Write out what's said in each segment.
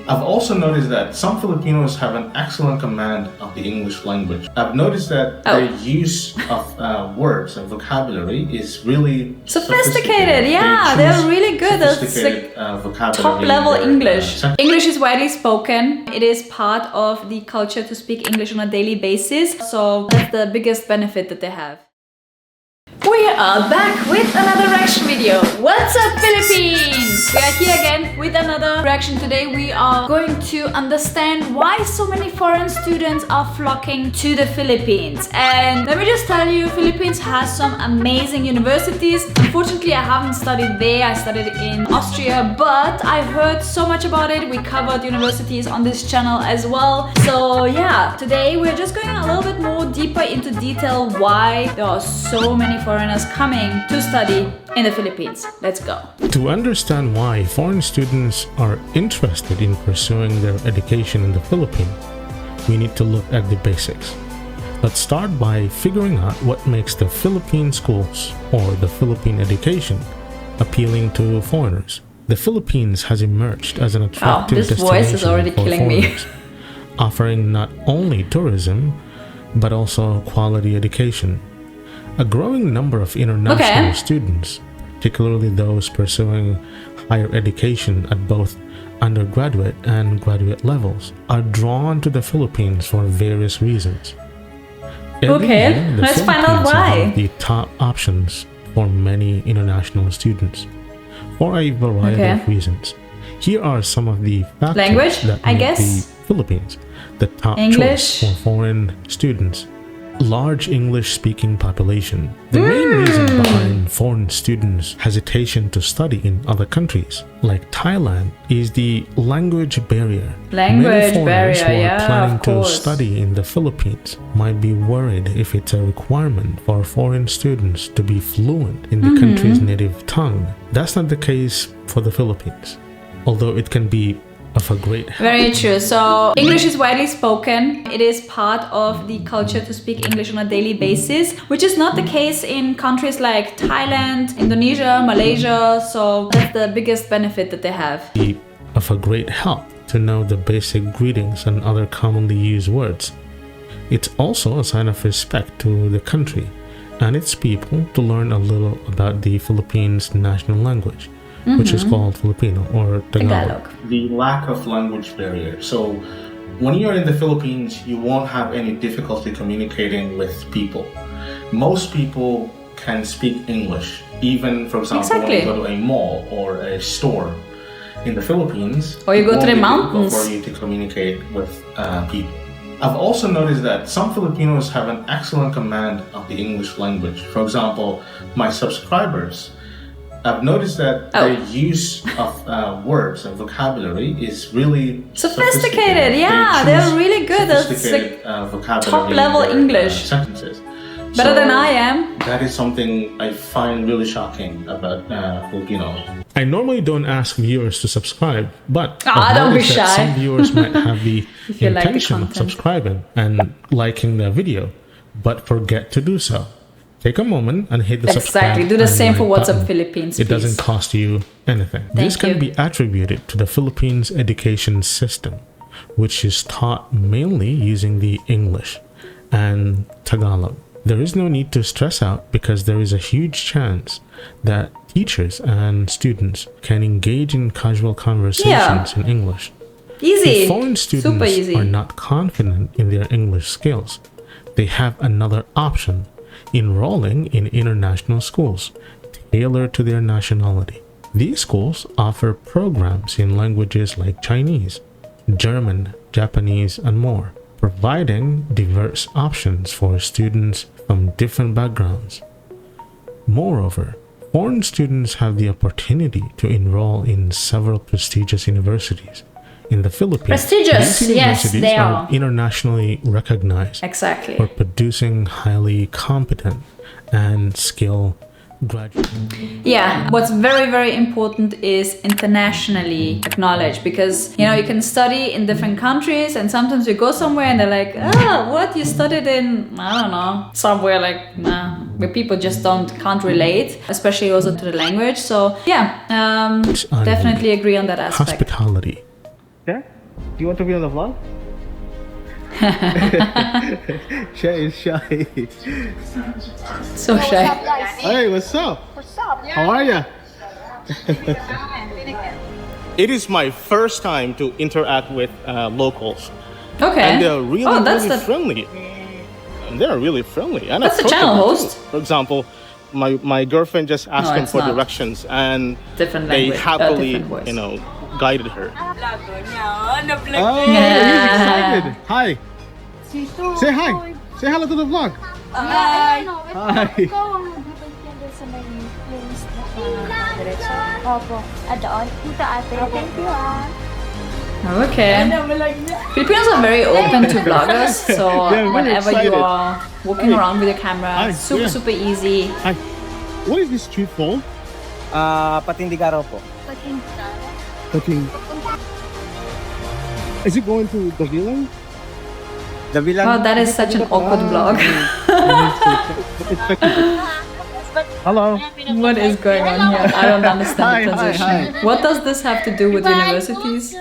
I've also noticed that some Filipinos have an excellent command of the English language. I've noticed that their use of words and vocabulary is really sophisticated. Yeah, they're really good. That's like top level English. English is widely spoken. It is part of the culture to speak English on a daily basis. So that's the biggest benefit that they have. We are back with another reaction video. What's up, Philippines? We are here again with another reaction. Today we are going to understand why so many foreign students are flocking to the Philippines. And let me just tell you, Philippines has some amazing universities. Unfortunately, I haven't studied there. I studied in Austria, but I heard so much about it. We covered universities on this channel as well. So yeah, today we're just going a little bit more deeper into detail why there are so many foreigners coming to study in the Philippines. Let's go. To understand why foreign students are interested in pursuing their education in the Philippines, we need to look at the basics. Let's start by figuring out what makes the Philippine schools or the Philippine education appealing to foreigners. The Philippines has emerged as an attractive this destination voice is already for killing foreigners, offering not only tourism but also quality education. A growing number of international students, particularly those pursuing higher education at both undergraduate and graduate levels, are drawn to the Philippines for various reasons. Let's find out why. The top options for many international students for a variety of reasons. Here are some of the factors that make the Philippines the top choice for foreign students. Large English-speaking population. The main reason behind foreign students' hesitation to study in other countries, like Thailand, is the language barrier. Many foreigners who are planning to study in the Philippines might be worried if it's a requirement for foreign students to be fluent in the country's native tongue. That's not the case for the Philippines, although it can be of a great help. Very true. So English is widely spoken. It is part of the culture to speak English on a daily basis, which is not the case in countries like Thailand, Indonesia, Malaysia. So that's the biggest benefit that they have. Of a great help to know the basic greetings and other commonly used words. It's also a sign of respect to the country and its people to learn a little about the Philippines' national language, which is called Filipino or Tagalog. The lack of language barrier. So when you're in the Philippines, you won't have any difficulty communicating with people. Most people can speak English, even, for example, when you go to a mall or a store in the Philippines, or you go to the mountains, for you to communicate with people. I've also noticed that some Filipinos have an excellent command of the English language. For example, my subscribers, I've noticed that their use of words and vocabulary is really sophisticated. Yeah, they're really good. That's like top level English. Sentences. Better than I am. That is something I find really shocking about Filipinos. I normally don't ask viewers to subscribe, but don't be shy. Some viewers might have the intention of subscribing and liking the video, but forget to do so. Take a moment and hit the subscribe. Do the same for What's button. Up Philippines, It doesn't cost you anything. This can be attributed to the Philippines education system, which is taught mainly using the English and Tagalog. There is no need to stress out because there is a huge chance that teachers and students can engage in casual conversations in English. Easy. If foreign students are not confident in their English skills, they have another option: enrolling in international schools tailored to their nationality. These schools offer programs in languages like Chinese, German, Japanese, and more, providing diverse options for students from different backgrounds. Moreover, foreign students have the opportunity to enroll in several prestigious universities in the Philippines. Prestigious, these universities they are internationally recognized for producing highly competent and skilled graduates. Yeah, what's very, very important is internationally acknowledged, because you can study in different countries, and sometimes you go somewhere and they're like, what, you studied in, I don't know, somewhere like where people just can't relate, especially also to the language. So yeah, definitely agree on that aspect. Hospitality. Do you want to be on the vlog? Shay is shy. So shy. Hey, what's up? What's up? How are you? It is my first time to interact with locals. Okay. And they're really, that's really friendly. They're really friendly. And that's the channel host. For example, my girlfriend just asked him for directions, and different they language, happily, voice. guided her. Yeah. He's excited. Hi. Say hi. Say hello to the vlog. Hi. Hi. Opo. Doon. Dito ate. Thank you Okay. Filipinos are very open to vloggers, so whenever you are walking around with your camera, super easy. Hi. What is this street called? Patindigaro po. Pating. Is it going to the villa? The villa. Wow, that is such an awkward vlog. Hello. What is going on here? I don't understand the transition. Hi. What does this have to do with universities?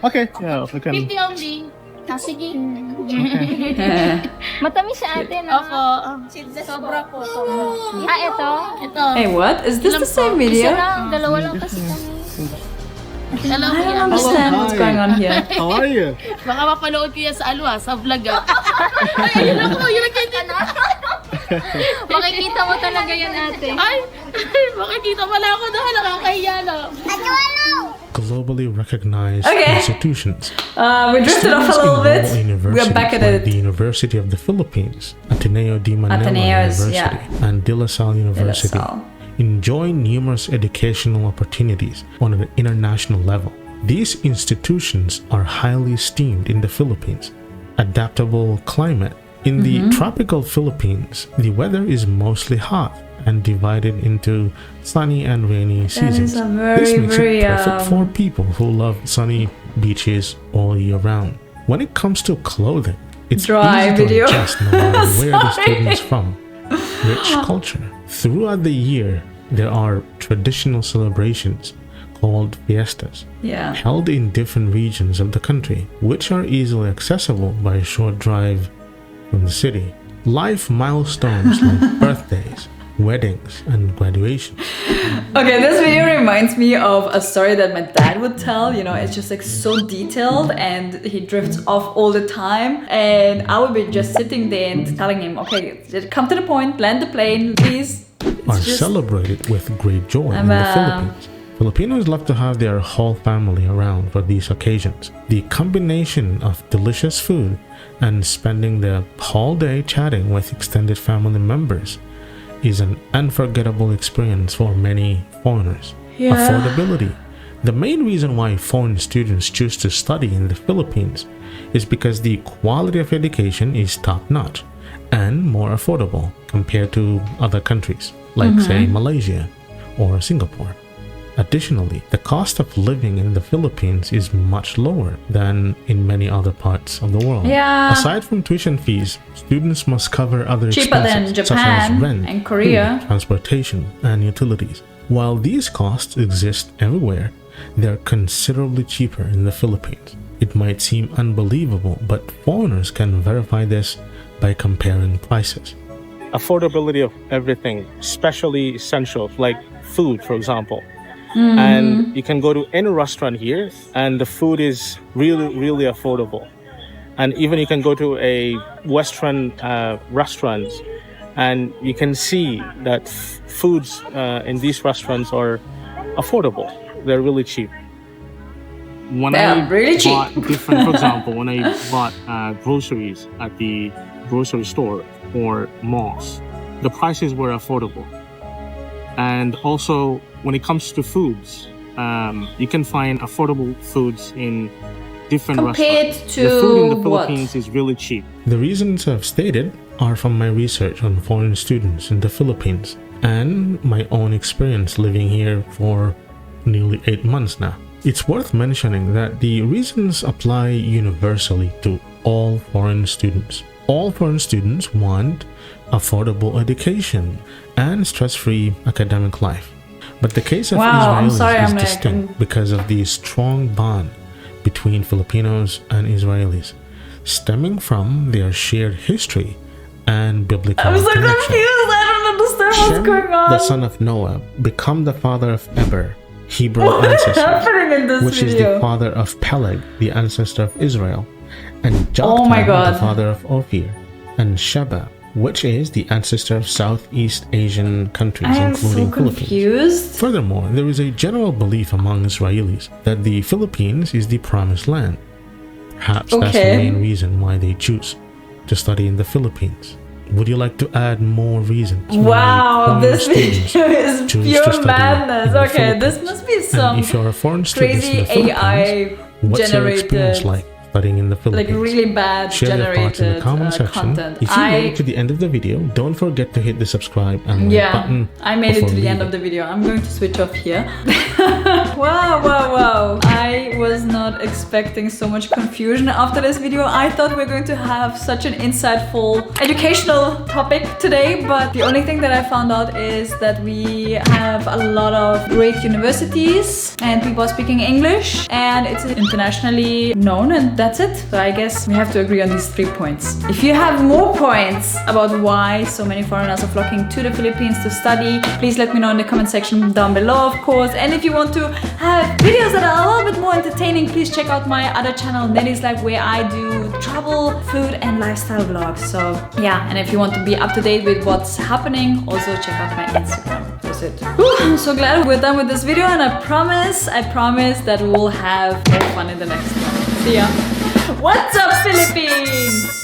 Okay. Yeah, we can. 50 only. Sige. Eh. Matamis siya ate, no? Opo. Sobra po. Ito? Ito. Hey, what? Is this the same video? Isa lang. Dalawa lang kasi kami. I don't understand what's going on here. How are you? Baka mapanood ko yan sa sa vlog Ay, yun ako, yun ang ganyan. Makikita mo talaga yan ate. Ay, makikita pala ako doon, nakakahiya na. Globally recognized institutions. We drifted off a little bit. We're back at it. The University of the Philippines, Ateneo de Manila University, and De La Salle University enjoy numerous educational opportunities on an international level. These institutions are highly esteemed in the Philippines. Adaptable climate. In the tropical Philippines, the weather is mostly hot and divided into sunny and rainy seasons. This makes it perfect for people who love sunny beaches all year round. When it comes to clothing, it's easy to adjust no matter where the student's from. Rich culture. Throughout the year, there are traditional celebrations called fiestas, held in different regions of the country, which are easily accessible by a short drive from the city. Life milestones like birthdays, weddings, and graduations. Okay, this video reminds me of a story that my dad would tell. You know, it's just like so detailed and he drifts off all the time. And I would be just sitting there and telling him, okay, come to the point, land the plane, please. Are celebrated with great joy in the Philippines. Filipinos love to have their whole family around for these occasions. The combination of delicious food and spending the whole day chatting with extended family members is an unforgettable experience for many foreigners. Affordability. The main reason why foreign students choose to study in the Philippines is because the quality of education is top-notch and more affordable compared to other countries like say Malaysia or Singapore. Additionally, the cost of living in the Philippines is much lower than in many other parts of the world. Aside from tuition fees, students must cover other expenses Japan, such as rent, and Korea, food, transportation, and utilities. While these costs exist everywhere, they're considerably cheaper in the Philippines. It might seem unbelievable, but foreigners can verify this by comparing prices. Affordability of everything, especially essentials like food, for example. And you can go to any restaurant here and the food is really affordable. And even you can go to a Western restaurant and you can see that foods in these restaurants are affordable. They're really cheap. When I bought different, for example, when I bought groceries at the grocery store or malls, the prices were affordable. And also, when it comes to foods, you can find affordable foods in different restaurants. The food in the Philippines is really cheap. The reasons I've stated are from my research on foreign students in the Philippines and my own experience living here for nearly 8 months now. It's worth mentioning that the reasons apply universally to all foreign students. All foreign students want affordable education and stress-free academic life. But the case of Israelis is distinct because of the strong bond between Filipinos and Israelis, stemming from their shared history and biblical I'm so connection. confused. I don't understand what's going on. The son of Noah, become the father of Eber, Hebrew ancestor, which is the father of Peleg, the ancestor of Israel, and Joktan, the father of Ophir, and Sheba, which is the ancestor of Southeast Asian countries, including Philippines. Furthermore, there is a general belief among Israelis that the Philippines is the promised land. Perhaps that's the main reason why they choose to study in the Philippines. Would you like to add more reasons? Wow, this video is pure madness. Okay, this must be some if you're a foreign student crazy AI what's your experience like studying in the Philippines? Like really bad Share your thoughts in the comment section. content. If you made it to the end of the video, don't forget to hit the subscribe and like button. I made it to the end of the video. I'm going to switch off here. Wow. I was not expecting so much confusion after this video. I thought we were going to have such an insightful educational topic today, but the only thing that I found out is that we have a lot of great universities and people are speaking English and it's internationally known, and that's it. So I guess we have to agree on these 3 points. If you have more points about why so many foreigners are flocking to the Philippines to study, please let me know in the comment section down below, of course. And if you want to have videos that are a little bit more entertaining, please check out my other channel, Nelly's Life, where I do travel, food and lifestyle vlogs. So yeah, and if you want to be up to date with what's happening, also check out my Instagram. That's it. I'm so glad we're done with this video, and I promise that we will have more fun in the next one. See ya. What's up, Philippines?